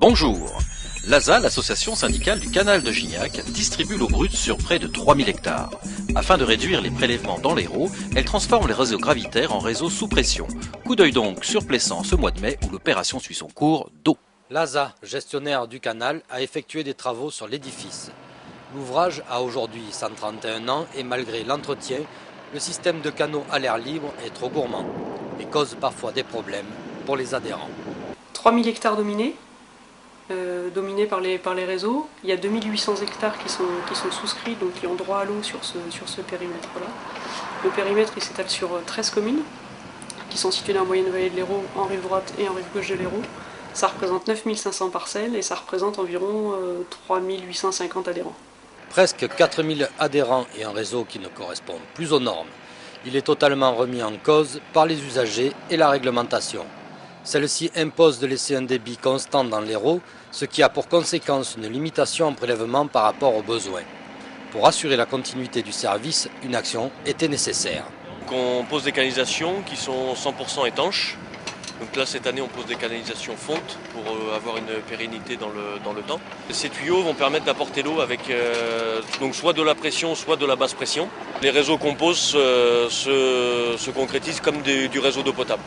Bonjour. L'ASA, l'association syndicale du canal de Gignac, distribue l'eau brute sur près de 3000 hectares. Afin de réduire les prélèvements dans l'Hérault, elle transforme les réseaux gravitaires en réseaux sous pression. Coup d'œil donc sur Plessan ce mois de mai où l'opération suit son cours d'eau. L'ASA, gestionnaire du canal, a effectué des travaux sur l'édifice. L'ouvrage a aujourd'hui 131 ans et malgré l'entretien, le système de canaux à l'air libre est trop gourmand et cause parfois des problèmes pour les adhérents. 3000 hectares dominés par les réseaux. Il y a 2800 hectares qui sont souscrits, donc qui ont droit à l'eau sur ce périmètre-là. Le périmètre il s'étale sur 13 communes qui sont situées dans la moyenne vallée de l'Hérault, en rive droite et en rive gauche de l'Hérault. Ça représente 9500 parcelles et ça représente environ 3850 adhérents. Presque 4000 adhérents et un réseau qui ne correspond plus aux normes. Il est totalement remis en cause par les usagers et la réglementation. Celle-ci impose de laisser un débit constant dans l'Hérault, ce qui a pour conséquence une limitation en prélèvement par rapport aux besoins. Pour assurer la continuité du service, une action était nécessaire. On pose des canalisations qui sont 100% étanches. Donc là, cette année, on pose des canalisations fontes pour avoir une pérennité dans le temps. Ces tuyaux vont permettre d'apporter l'eau avec donc soit de la pression, soit de la basse pression. Les réseaux qu'on pose se concrétisent comme du réseau d'eau potable.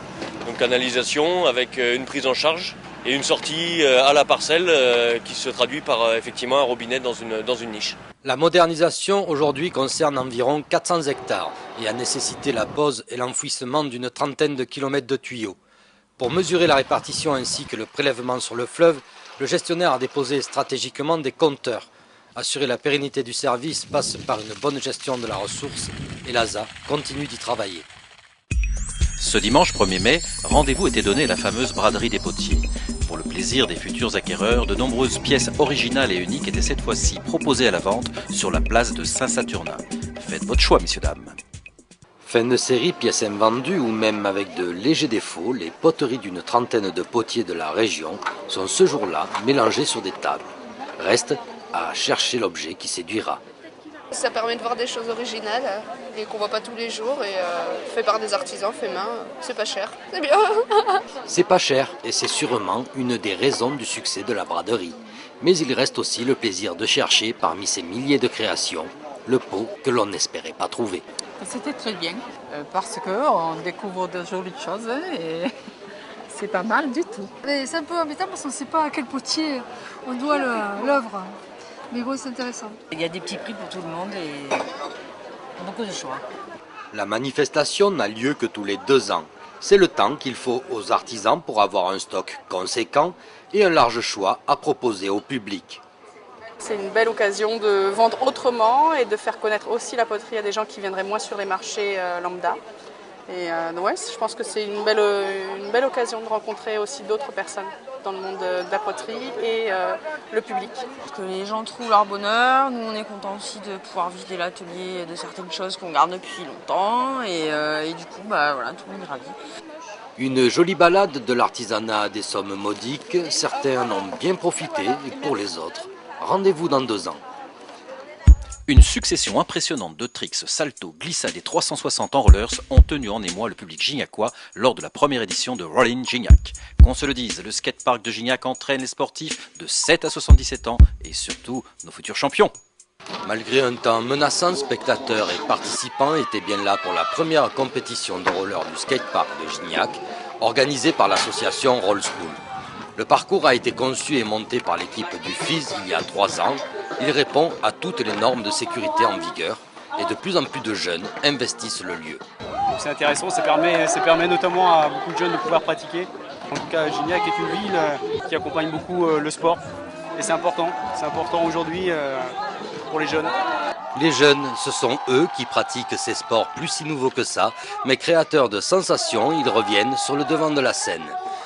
Donc canalisation avec une prise en charge et une sortie à la parcelle qui se traduit par effectivement un robinet dans une niche. La modernisation aujourd'hui concerne environ 400 hectares et a nécessité la pose et l'enfouissement d'une trentaine de kilomètres de tuyaux. Pour mesurer la répartition ainsi que le prélèvement sur le fleuve, le gestionnaire a déposé stratégiquement des compteurs. Assurer la pérennité du service passe par une bonne gestion de la ressource et l'ASA continue d'y travailler. Ce dimanche 1er mai, rendez-vous était donné à la fameuse braderie des potiers. Pour le plaisir des futurs acquéreurs, de nombreuses pièces originales et uniques étaient cette fois-ci proposées à la vente sur la place de Saint-Saturnin. Faites votre choix, messieurs, dames. Fin de série, pièces invendues ou même avec de légers défauts, les poteries d'une trentaine de potiers de la région sont ce jour-là mélangées sur des tables. Reste à chercher l'objet qui séduira. Ça permet de voir des choses originales et qu'on voit pas tous les jours et fait par des artisans, fait main, c'est pas cher, c'est bien. C'est pas cher et c'est sûrement une des raisons du succès de la braderie. Mais il reste aussi le plaisir de chercher parmi ces milliers de créations le pot que l'on n'espérait pas trouver. C'était très bien parce qu'on découvre de jolies choses et c'est pas mal du tout. C'est un peu embêtant parce qu'on ne sait pas à quel potier on doit l'œuvre. Mais bon, c'est intéressant. Il y a des petits prix pour tout le monde et beaucoup de choix. La manifestation n'a lieu que tous les 2 ans. C'est le temps qu'il faut aux artisans pour avoir un stock conséquent et un large choix à proposer au public. C'est une belle occasion de vendre autrement et de faire connaître aussi la poterie à des gens qui viendraient moins sur les marchés lambda. Et ouais, je pense que c'est une belle occasion de rencontrer aussi d'autres personnes dans le monde de la poterie et le public. Que les gens trouvent leur bonheur, nous on est contents aussi de pouvoir vider l'atelier de certaines choses qu'on garde depuis longtemps et du coup voilà, tout le monde est ravi. Une jolie balade de l'artisanat à des sommes modiques, certains en ont bien profité et pour les autres, rendez-vous dans 2 ans. Une succession impressionnante de tricks, saltos, glissades et 360 en rollers ont tenu en émoi le public gignacois lors de la première édition de Rollin' Gignac. Qu'on se le dise, le skatepark de Gignac entraîne les sportifs de 7 à 77 ans et surtout nos futurs champions. Malgré un temps menaçant, spectateurs et participants étaient bien là pour la première compétition de roller du skatepark de Gignac, organisée par l'association Roll School. Le parcours a été conçu et monté par l'équipe du FIS il y a 3 ans. Il répond à toutes les normes de sécurité en vigueur et de plus en plus de jeunes investissent le lieu. C'est intéressant, ça permet notamment à beaucoup de jeunes de pouvoir pratiquer. En tout cas, Gignac est une ville qui accompagne beaucoup le sport et c'est important aujourd'hui pour les jeunes. Les jeunes, ce sont eux qui pratiquent ces sports plus si nouveaux que ça, mais créateurs de sensations, ils reviennent sur le devant de la scène.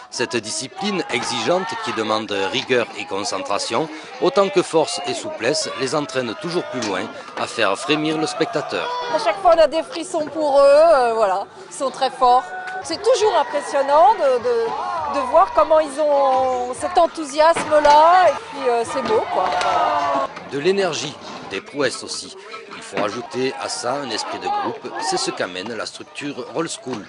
Cette discipline exigeante qui demande rigueur et concentration, autant que force et souplesse, les entraîne toujours plus loin à faire frémir le spectateur. À chaque fois, on a des frissons pour eux, voilà, ils sont très forts. C'est toujours impressionnant de voir comment ils ont cet enthousiasme-là, et puis c'est beau, quoi. De l'énergie, des prouesses aussi. Il faut ajouter à ça un esprit de groupe, c'est ce qu'amène la structure Roll School.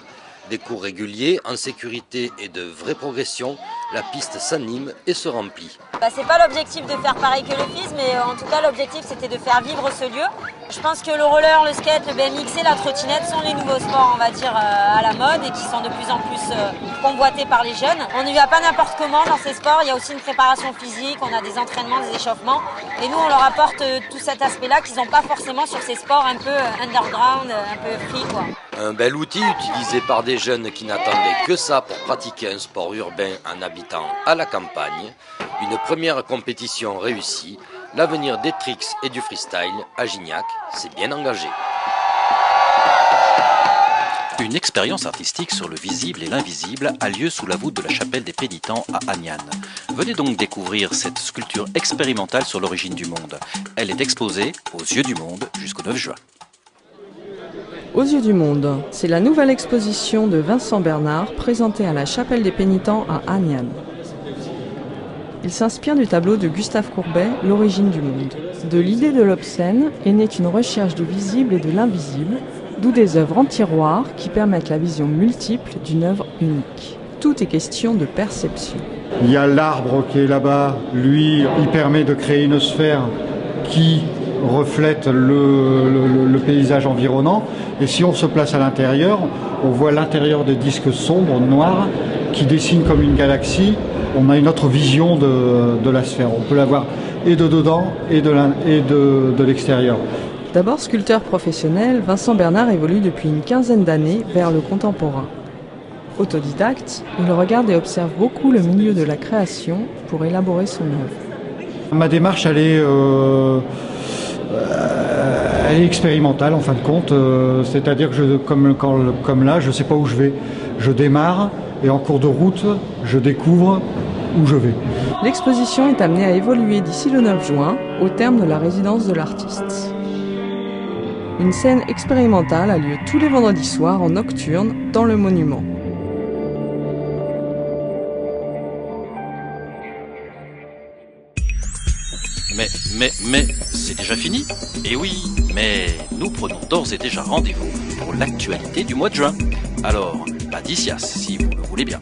Des cours réguliers, en sécurité et de vraie progression, la piste s'anime et se remplit. C'est pas l'objectif de faire pareil que le FIS, mais en tout cas l'objectif c'était de faire vivre ce lieu. Je pense que le roller, le skate, le BMX et la trottinette sont les nouveaux sports, on va dire, à la mode et qui sont de plus en plus convoités par les jeunes. On n'y va pas n'importe comment dans ces sports, il y a aussi une préparation physique, on a des entraînements, des échauffements. Et nous on leur apporte tout cet aspect-là qu'ils n'ont pas forcément sur ces sports un peu underground, un peu free quoi. Un bel outil utilisé par des jeunes qui n'attendaient que ça pour pratiquer un sport urbain en habitant à la campagne. Une première compétition réussie, l'avenir des tricks et du freestyle à Gignac s'est bien engagé. Une expérience artistique sur le visible et l'invisible a lieu sous la voûte de la chapelle des Pénitents à Agnan. Venez donc découvrir cette sculpture expérimentale sur l'origine du monde. Elle est exposée aux Yeux du Monde jusqu'au 9 juin. Aux Yeux du Monde, c'est la nouvelle exposition de Vincent Bernard présentée à la chapelle des Pénitents à Agnan. Il s'inspire du tableau de Gustave Courbet, L'origine du monde. De l'idée de l'obscène est née une recherche du visible et de l'invisible, d'où des œuvres en tiroir qui permettent la vision multiple d'une œuvre unique. Tout est question de perception. Il y a l'arbre qui est là-bas, lui, il permet de créer une sphère qui reflète le paysage environnant. Et si on se place à l'intérieur, on voit l'intérieur des disques sombres, noirs, qui dessinent comme une galaxie. On a une autre vision de la sphère. On peut la voir et de dedans et de l'extérieur. D'abord sculpteur professionnel, Vincent Bernard évolue depuis une quinzaine d'années vers le contemporain. Autodidacte, il regarde et observe beaucoup le milieu de la création pour élaborer son œuvre. Ma démarche, elle est expérimentale en fin de compte, c'est-à-dire que comme là, je ne sais pas où je vais. Je démarre et en cours de route, je découvre où je vais. L'exposition est amenée à évoluer d'ici le 9 juin, au terme de la résidence de l'artiste. Une scène expérimentale a lieu tous les vendredis soirs en nocturne dans le monument. Mais, c'est déjà fini? Eh oui, mais nous prenons d'ores et déjà rendez-vous pour l'actualité du mois de juin. Alors, pas d'Icias, si vous le voulez bien.